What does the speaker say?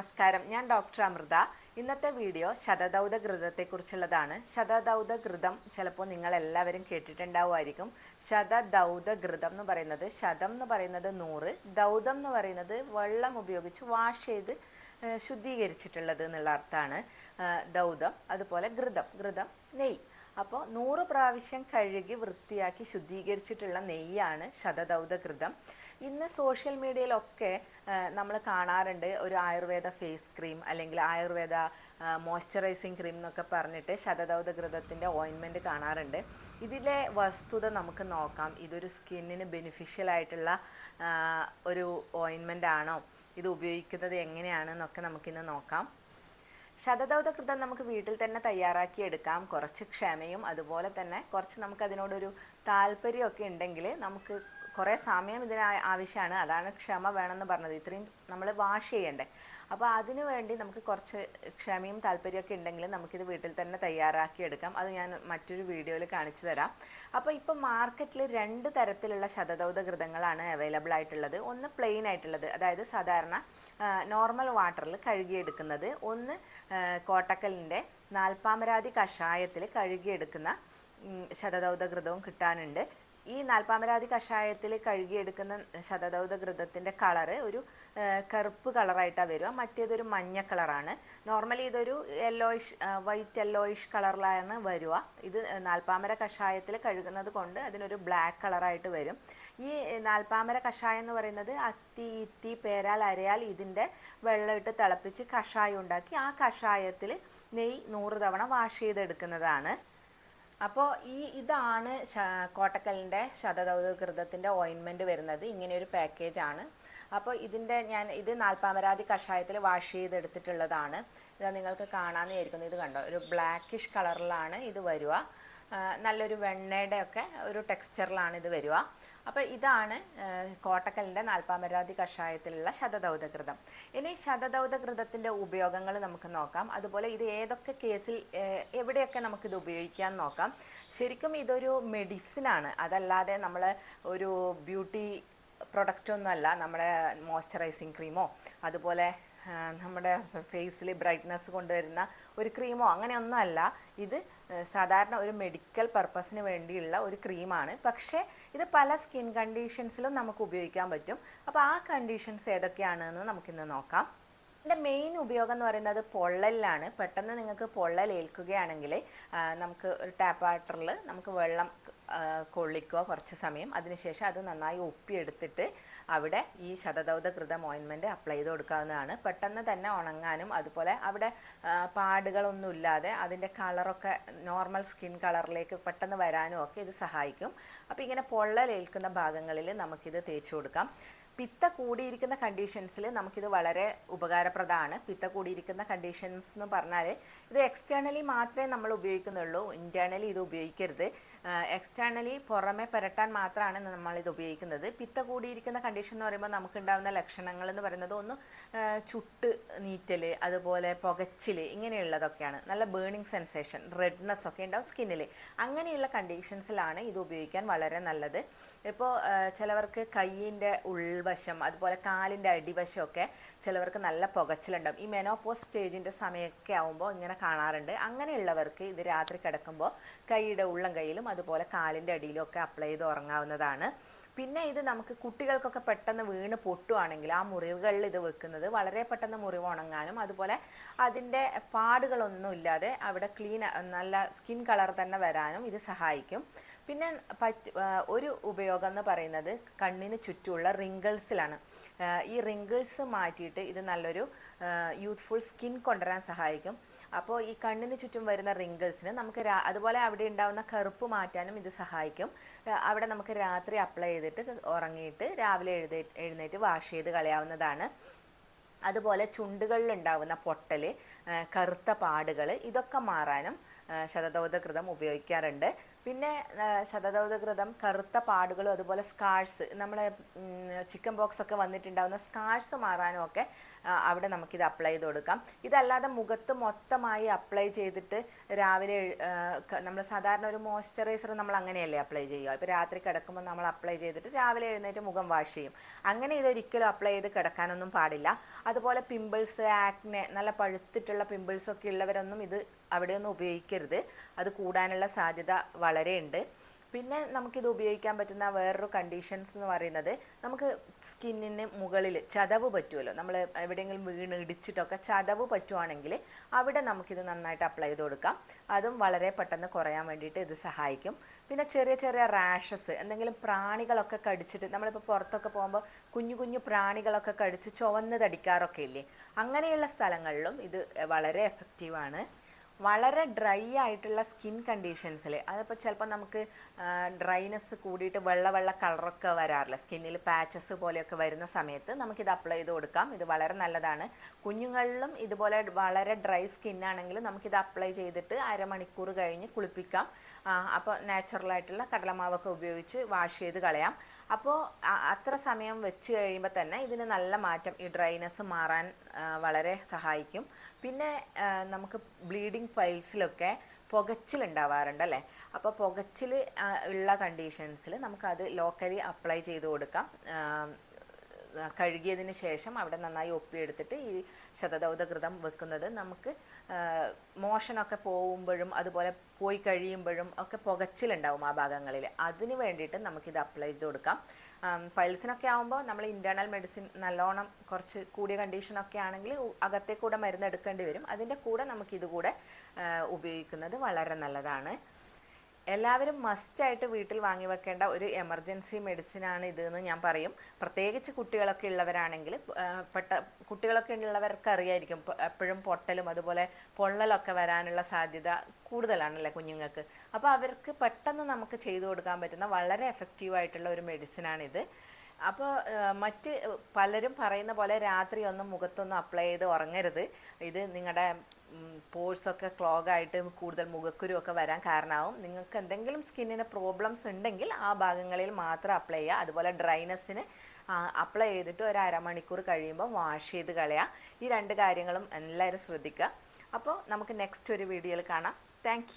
നമസ്കാരം, ഞാൻ ഡോക്ടർ അമൃത. ഇന്നത്തെ വീഡിയോ ശതദൗതഘൃതത്തെക്കുറിച്ചുള്ളതാണ്. ശതദൗതഘൃതം ചിലപ്പോൾ നിങ്ങൾ എല്ലാവരും കേട്ടിട്ടുണ്ടാവുമായിരിക്കും. ശതദൗതഘൃതം എന്ന് പറയുന്നത്, ശതം എന്ന് പറയുന്നത് 100, ദൗതം എന്ന് പറയുന്നത് വെള്ളം ഉപയോഗിച്ച് വാഷ് ചെയ്ത് ശുദ്ധീകരിച്ചിട്ടുള്ളത് എന്നുള്ള അർത്ഥമാണ് ദൗതം. അതുപോലെ ഘൃതം നെയ്യ്. അപ്പോൾ 100 പ്രാവശ്യം കഴുകി വൃത്തിയാക്കി ശുദ്ധീകരിച്ചിട്ടുള്ള നെയ്യാണ് ശതദൗതഘൃതം. ഇന്ന് സോഷ്യൽ മീഡിയയിലൊക്കെ നമ്മൾ കാണാറുണ്ട് ഒരു ആയുർവേദ ഫേസ് ക്രീം അല്ലെങ്കിൽ ആയുർവേദ മോയ്സ്ചറൈസിങ് ക്രീം എന്നൊക്കെ പറഞ്ഞിട്ട് ശതദൗതഘൃതത്തിൻ്റെ ഓയിൻമെൻറ്റ് കാണാറുണ്ട്. ഇതിലെ വസ്തുത നമുക്ക് നോക്കാം. ഇതൊരു സ്കിന്നിന് ബെനിഫിഷ്യൽ ആയിട്ടുള്ള ഒരു ഓയിൻമെൻ്റ് ആണോ, ഇത് ഉപയോഗിക്കുന്നത് എങ്ങനെയാണെന്നൊക്കെ നമുക്കിന്ന് നോക്കാം. ശതദൗതഘൃതം നമുക്ക് വീട്ടിൽ തന്നെ തയ്യാറാക്കി എടുക്കാം. കുറച്ച് ക്ഷമയും അതുപോലെ തന്നെ കുറച്ച് നമുക്കതിനോടൊരു താല്പര്യമൊക്കെ ഉണ്ടെങ്കിൽ നമുക്ക് കുറേ സമയം ഇതിന് ആവശ്യമാണ്. അതാണ് ക്ഷമ വേണമെന്ന് പറഞ്ഞത്. ഇത്രയും നമ്മൾ വാഷ് ചെയ്യണ്ടേ. അപ്പോൾ അതിനു വേണ്ടി നമുക്ക് കുറച്ച് ക്ഷമയും താല്പര്യമൊക്കെ ഉണ്ടെങ്കിൽ നമുക്കിത് വീട്ടിൽ തന്നെ തയ്യാറാക്കി എടുക്കാം. അത് ഞാൻ മറ്റൊരു വീഡിയോയിൽ കാണിച്ചു തരാം. അപ്പോൾ ഇപ്പോൾ മാർക്കറ്റിൽ 2 തരത്തിലുള്ള ശതദൗതഘൃതങ്ങളാണ് അവൈലബിൾ ആയിട്ടുള്ളത്. ഒന്ന് പ്ലെയിൻ ആയിട്ടുള്ളത്, അതായത് സാധാരണ നോർമൽ വാട്ടറിൽ കഴുകിയെടുക്കുന്നത്. ഒന്ന് കോട്ടക്കലിൻ്റെ നാൽപ്പാമരാതി കഷായത്തിൽ കഴുകിയെടുക്കുന്ന ശതദൗതഘൃതവും കിട്ടാനുണ്ട്. ഈ നാൽപ്പാമരാതി കഷായത്തിൽ കഴുകിയെടുക്കുന്ന ശതദൗതഘൃതത്തിൻ്റെ കളറ് ഒരു കറുപ്പ് കളറായിട്ടാണ് വരിക. മറ്റേതൊരു മഞ്ഞ കളറാണ്. നോർമലി ഇതൊരു വൈറ്റ് യെല്ലോയിഷ് കളറിലാണ് വരിക. ഇത് നാൽപ്പാമര കഷായത്തിൽ കഴുകുന്നത് കൊണ്ട് അതിനൊരു ബ്ലാക്ക് കളറായിട്ട് വരും. ഈ നാൽപ്പാമര കഷായം എന്ന് പറയുന്നത് അത്തി, ഇത്തി, പേരാൽ, അരയാൽ ഇതിൻ്റെ വെള്ളമിട്ട് തിളപ്പിച്ച് കഷായം ഉണ്ടാക്കി ആ കഷായത്തിൽ നെയ്യ് 100 തവണ വാഷ് ചെയ്തെടുക്കുന്നതാണ്. അപ്പോൾ ഇതാണ് കോട്ടക്കലിൻ്റെ ശതദൗതഘൃതത്തിൻ്റെ ഓയിൻമെൻറ്റ് വരുന്നത്. ഇങ്ങനെയൊരു പാക്കേജാണ്. അപ്പോൾ ഇത് നാൽപ്പാമരാതി കഷായത്തിൽ വാഷ് ചെയ്തെടുത്തിട്ടുള്ളതാണ്. ഇത് നിങ്ങൾക്ക് കാണാമെന്ന് വിചാരിക്കുന്നു. ഇത് കണ്ടോ, ഒരു ബ്ലാക്കിഷ് കളറിലാണ് ഇത് വരിക. നല്ലൊരു വെണ്ണയുടെ ഒക്കെ ഒരു ടെക്സ്ചറിലാണ് ഇത് വരിക. അപ്പോൾ ഇതാണ് കോട്ടക്കലിൻ്റെ നാൽപ്പാമരാതി കഷായത്തിലുള്ള ശതദൗതഘൃതം. ഇനി ശതദൗതഘൃതത്തിൻ്റെ ഉപയോഗങ്ങൾ നമുക്ക് നോക്കാം. അതുപോലെ ഇത് ഏതൊക്കെ കേസിൽ എവിടെയൊക്കെ നമുക്കിത് ഉപയോഗിക്കാൻ നോക്കാം. ശരിക്കും ഇതൊരു മെഡിസിനാണ്, അതല്ലാതെ നമ്മൾ ഒരു ബ്യൂട്ടി പ്രൊഡക്റ്റൊന്നുമല്ല. നമ്മുടെ മോയ്സ്ചറൈസിങ് ക്രീമോ അതുപോലെ നമ്മുടെ ഫേസിൽ ബ്രൈറ്റ്നസ് കൊണ്ടുവരുന്ന ഒരു ക്രീമോ അങ്ങനെയൊന്നുമല്ല. ഇത് സാധാരണ ഒരു മെഡിക്കൽ പർപ്പസിന് വേണ്ടിയുള്ള ഒരു ക്രീമാണ്. പക്ഷേ ഇത് പല സ്കിൻ കണ്ടീഷൻസിലും നമുക്ക് ഉപയോഗിക്കാൻ പറ്റും. അപ്പോൾ ആ കണ്ടീഷൻസ് ഏതൊക്കെയാണെന്ന് നമുക്കിന്ന് നോക്കാം. ഇതിൻ്റെ മെയിൻ ഉപയോഗം എന്ന് പറയുന്നത് പൊള്ളലിലാണ്. പെട്ടെന്ന് നിങ്ങൾക്ക് പൊള്ളൽ ഏൽക്കുകയാണെങ്കിൽ നമുക്ക് ഒരു ടാപ്പ് വാട്ടറിൽ നമുക്ക് വെള്ളം കൊള്ളിക്കുക കുറച്ച് സമയം. അതിനുശേഷം അത് നന്നായി ഒപ്പിയെടുത്തിട്ട് അവിടെ ഈ ശതദൗതഘൃതം ഓയിൻമെൻറ്റ് അപ്ലൈ ചെയ്ത് കൊടുക്കാവുന്നതാണ്. പെട്ടെന്ന് തന്നെ ഉണങ്ങാനും അതുപോലെ അവിടെ പാടുകളൊന്നുമില്ലാതെ അതിൻ്റെ കളറൊക്കെ നോർമൽ സ്കിൻ കളറിലേക്ക് പെട്ടെന്ന് വരാനും ഒക്കെ ഇത് സഹായിക്കും. അപ്പോൾ ഇങ്ങനെ പൊള്ളലേൽക്കുന്ന ഭാഗങ്ങളിൽ നമുക്കിത് തേച്ച് കൊടുക്കാം. പിത്ത കൂടിയിരിക്കുന്ന കണ്ടീഷൻസിൽ നമുക്കിത് വളരെ ഉപകാരപ്രദമാണ്. പിത്ത കൂടിയിരിക്കുന്ന കണ്ടീഷൻസ് എന്ന് പറഞ്ഞാൽ ഇത് എക്സ്റ്റേണലി മാത്രമേ നമ്മൾ ഉപയോഗിക്കുന്നുള്ളൂ. ഇൻറ്റേർണലി ഇത് ഉപയോഗിക്കരുത്. എക്സ്റ്റേണലി പുറമെ പുരട്ടാൻ മാത്രമാണ് നമ്മളിത് ഉപയോഗിക്കുന്നത്. പിത്ത കൂടിയിരിക്കുന്ന കണ്ടീഷൻ എന്ന് പറയുമ്പോൾ നമുക്കുണ്ടാകുന്ന ലക്ഷണങ്ങൾ എന്ന് പറയുന്നത് ഒന്ന് ചുട്ട് നീറ്റൽ, അതുപോലെ പുകച്ചിൽ, ഇങ്ങനെയുള്ളതൊക്കെയാണ്. നല്ല ബേണിംഗ് സെൻസേഷൻ, റെഡ്നെസ് ഒക്കെ ഉണ്ടാവും സ്കിന്നിൽ. അങ്ങനെയുള്ള കണ്ടീഷൻസിലാണ് ഇത് ഉപയോഗിക്കാൻ വളരെ നല്ലത്. ഇപ്പോൾ ചിലവർക്ക് കയ്യിൻ്റെ ഉൾവശം അതുപോലെ കാലിൻ്റെ അടിവശമൊക്കെ ചിലവർക്ക് നല്ല പുകച്ചിലുണ്ടാവും. ഈ മെനോപോസ് സ്റ്റേജിൻ്റെ സമയമൊക്കെ ആകുമ്പോൾ ഇങ്ങനെ കാണാറുണ്ട്. അങ്ങനെയുള്ളവർക്ക് ഇത് രാത്രി കിടക്കുമ്പോൾ കൈയുടെ ഉള്ളം കൈയിലും അതുപോലെ കാലിൻ്റെ അടിയിലും ഒക്കെ അപ്ലൈ ചെയ്ത് ഉറങ്ങാവുന്നതാണ്. പിന്നെ ഇത് നമുക്ക് കുട്ടികൾക്കൊക്കെ പെട്ടെന്ന് വീണ് പൊട്ടുവാണെങ്കിൽ ആ മുറിവുകളിൽ ഇത് വെക്കുന്നത് വളരെ പെട്ടെന്ന് മുറിവ് ഉണങ്ങാനും അതുപോലെ അതിൻ്റെ പാടുകളൊന്നും ഇല്ലാതെ അവിടെ നല്ല സ്കിൻ കളർ തന്നെ വരാനും ഇത് സഹായിക്കും. പിന്നെ ഒരു ഉപയോഗം എന്ന് പറയുന്നത് കണ്ണിന് ചുറ്റുമുള്ള റിങ്കിൾസിലാണ്. ഈ റിങ്കിൾസ് മാറ്റിയിട്ട് ഇത് നല്ലൊരു യൂത്ത്ഫുൾ സ്കിൻ കൊണ്ടുവരാൻ സഹായിക്കും. അപ്പോൾ ഈ കണ്ണിന് ചുറ്റും വരുന്ന റിങ്കിൾസിന് നമുക്ക് അതുപോലെ അവിടെ ഉണ്ടാകുന്ന കറുപ്പ് മാറ്റാനും ഇത് സഹായിക്കും. അവിടെ നമുക്ക് രാത്രി അപ്ലൈ ചെയ്തിട്ട് ഉറങ്ങിയിട്ട് രാവിലെ എഴുന്നേറ്റ് വാഷ് ചെയ്ത് കളയാവുന്നതാണ്. അതുപോലെ ചുണ്ടുകളിലുണ്ടാകുന്ന പൊട്ടൽ, കറുത്ത പാടുകൾ, ഇതൊക്കെ മാറാനും ശതദൗതഘൃതം ഉപയോഗിക്കാറുണ്ട്. പിന്നെ ശതദൗതഘൃതം കറുത്ത പാടുകളും അതുപോലെ സ്കാർസ്, നമ്മളെ ചിക്കൻ ബോക്സ് ഒക്കെ വന്നിട്ടുണ്ടാകുന്ന സ്കാർസ് മാറാനും ഒക്കെ അവിടെ നമുക്കിത് അപ്ലൈ ചെയ്ത് കൊടുക്കാം. ഇതല്ലാതെ മുഖത്ത് മൊത്തമായി അപ്ലൈ ചെയ്തിട്ട് രാവിലെ നമ്മൾ സാധാരണ ഒരു മോയ്സ്ചറൈസർ നമ്മൾ അങ്ങനെയല്ലേ അപ്ലൈ ചെയ്യുക. ഇപ്പോൾ രാത്രി കിടക്കുമ്പോൾ നമ്മൾ അപ്ലൈ ചെയ്തിട്ട് രാവിലെ എഴുന്നേറ്റ് മുഖം വാഷ് ചെയ്യും. അങ്ങനെ ഇതൊരിക്കലും അപ്ലൈ ചെയ്ത് കിടക്കാനൊന്നും പാടില്ല. അതുപോലെ പിമ്പിൾസ്, ആക്നെ, നല്ല പഴുത്തിട്ടുള്ള പിമ്പിൾസൊക്കെ ഉള്ളവരൊന്നും ഇത് അവിടെയൊന്നും ഉപയോഗിക്കരുത്. അത് കൂടാനുള്ള സാധ്യത വളരെ ഉണ്ട്. പിന്നെ നമുക്കിത് ഉപയോഗിക്കാൻ പറ്റുന്ന വേറൊരു കണ്ടീഷൻസ് എന്ന് പറയുന്നത്, നമുക്ക് സ്കിന്നിന് മുകളിൽ ചതവ് പറ്റുമല്ലോ, നമ്മൾ എവിടെയെങ്കിലും വീണ് ഇടിച്ചിട്ടൊക്കെ ചതവ് പറ്റുവാണെങ്കിൽ അവിടെ നമുക്കിത് നന്നായിട്ട് അപ്ലൈ ചെയ്ത് കൊടുക്കാം. അതും വളരെ പെട്ടെന്ന് കുറയാൻ വേണ്ടിയിട്ട് ഇത് സഹായിക്കും. പിന്നെ ചെറിയ ചെറിയ റാഷസ്, എന്തെങ്കിലും പ്രാണികളൊക്കെ കടിച്ചിട്ട് നമ്മളിപ്പോൾ പുറത്തൊക്കെ പോകുമ്പോൾ കുഞ്ഞു കുഞ്ഞു പ്രാണികളൊക്കെ കടിച്ച് ചുവന്ന് തടിക്കാറൊക്കെ ഇല്ലേ, അങ്ങനെയുള്ള സ്ഥലങ്ങളിലും ഇത് വളരെ എഫക്റ്റീവാണ്. വളരെ ഡ്രൈ ആയിട്ടുള്ള സ്കിൻ കണ്ടീഷൻസിൽ, അതിപ്പോൾ ചിലപ്പോൾ നമുക്ക് ഡ്രൈനെസ് കൂടിയിട്ട് വെള്ള കളറൊക്കെ വരാറില്ല, സ്കിന്നിൽ പാച്ചസ് പോലെയൊക്കെ വരുന്ന സമയത്ത് നമുക്കിത് അപ്ലൈ ചെയ്ത് കൊടുക്കാം. ഇത് വളരെ നല്ലതാണ്. കുഞ്ഞുങ്ങളിലും ഇതുപോലെ വളരെ ഡ്രൈ സ്കിന്നാണെങ്കിൽ നമുക്കിത് അപ്ലൈ ചെയ്തിട്ട് അരമണിക്കൂർ കഴിഞ്ഞ് കുളിപ്പിക്കാം. അപ്പോൾ നാച്ചുറലായിട്ടുള്ള കടലമാവൊക്കെ ഉപയോഗിച്ച് വാഷ് ചെയ്ത് കളയാം. അപ്പോൾ അത്ര സമയം വെച്ച് കഴിയുമ്പോൾ തന്നെ ഇതിന് നല്ല മാറ്റം, ഈ ഡ്രൈനെസ് മാറാൻ വളരെ സഹായിക്കും. പിന്നെ നമുക്ക് ബ്ലീഡിങ് പൈൽസിലൊക്കെ പുകച്ചിലുണ്ടാവാറുണ്ടല്ലേ, അപ്പോൾ പുകച്ചിൽ ഉള്ള കണ്ടീഷൻസിൽ നമുക്കത് ലോക്കലി അപ്ലൈ ചെയ്ത് കൊടുക്കാം. കഴുകിയതിന് ശേഷം അവിടെ നന്നായി ഒപ്പിയെടുത്തിട്ട് ഈ ശതദൗതഘൃതം വെക്കുന്നത് നമുക്ക് മോഷനൊക്കെ പോകുമ്പോഴും അതുപോലെ പോയി കഴിയുമ്പോഴും ഒക്കെ പുകച്ചിലുണ്ടാവും ആ ഭാഗങ്ങളിൽ. അതിന് വേണ്ടിയിട്ട് നമുക്കിത് അപ്ലൈ ചെയ്ത് കൊടുക്കാം. പൈൽസിനൊക്കെ ആകുമ്പോൾ നമ്മൾ ഇൻറ്റേർണൽ മെഡിസിൻ നല്ലോണം കുറച്ച് കൂടിയ കണ്ടീഷനൊക്കെ ആണെങ്കിൽ അകത്തേക്കൂടെ മരുന്ന് എടുക്കേണ്ടി വരും. അതിൻ്റെ കൂടെ നമുക്കിത് കൂടെ ഉപയോഗിക്കുന്നത് വളരെ നല്ലതാണ്. എല്ലാവരും മസ്റ്റായിട്ട് വീട്ടിൽ വാങ്ങി വെക്കേണ്ട ഒരു എമർജൻസി മെഡിസിനാണ് ഇതെന്ന് ഞാൻ പറയും. പ്രത്യേകിച്ച് കുട്ടികളൊക്കെ ഉള്ളവരാണെങ്കിൽ, കുട്ടികളൊക്കെ ഉള്ളവർക്ക് അറിയായിരിക്കും എപ്പോഴും പൊട്ടലും അതുപോലെ പൊള്ളലൊക്കെ വരാനുള്ള സാധ്യത കൂടുതലാണല്ലേ കുഞ്ഞുങ്ങൾക്ക്. അപ്പോൾ അവർക്ക് പെട്ടെന്ന് നമുക്ക് ചെയ്തു കൊടുക്കാൻ പറ്റുന്ന വളരെ എഫക്റ്റീവായിട്ടുള്ള ഒരു മെഡിസിനാണിത്. അപ്പോൾ മറ്റ് പലരും പറയുന്ന പോലെ രാത്രി ഒന്നും മുഖത്തൊന്നും അപ്ലൈ ചെയ്ത് ഉറങ്ങരുത്. ഇത് നിങ്ങളുടെ പോഴ്സൊക്കെ ക്ലോഗായിട്ട് കൂടുതൽ മുഖക്കുരുവൊക്കെ വരാൻ കാരണമാവും. നിങ്ങൾക്ക് എന്തെങ്കിലും സ്കിന്നിന് പ്രോബ്ലംസ് ഉണ്ടെങ്കിൽ ആ ഭാഗങ്ങളിൽ മാത്രം അപ്ലൈ ചെയ്യുക. അതുപോലെ ഡ്രൈനെസ്സിന് അപ്ലൈ ചെയ്തിട്ട് ഒരു അരമണിക്കൂർ കഴിയുമ്പോൾ വാഷ് ചെയ്ത് കളയുക. ഈ രണ്ട് കാര്യങ്ങളും എല്ലാവരും ശ്രദ്ധിക്കുക. അപ്പോൾ നമുക്ക് നെക്സ്റ്റ് ഒരു വീഡിയോയിൽ കാണാം. താങ്ക്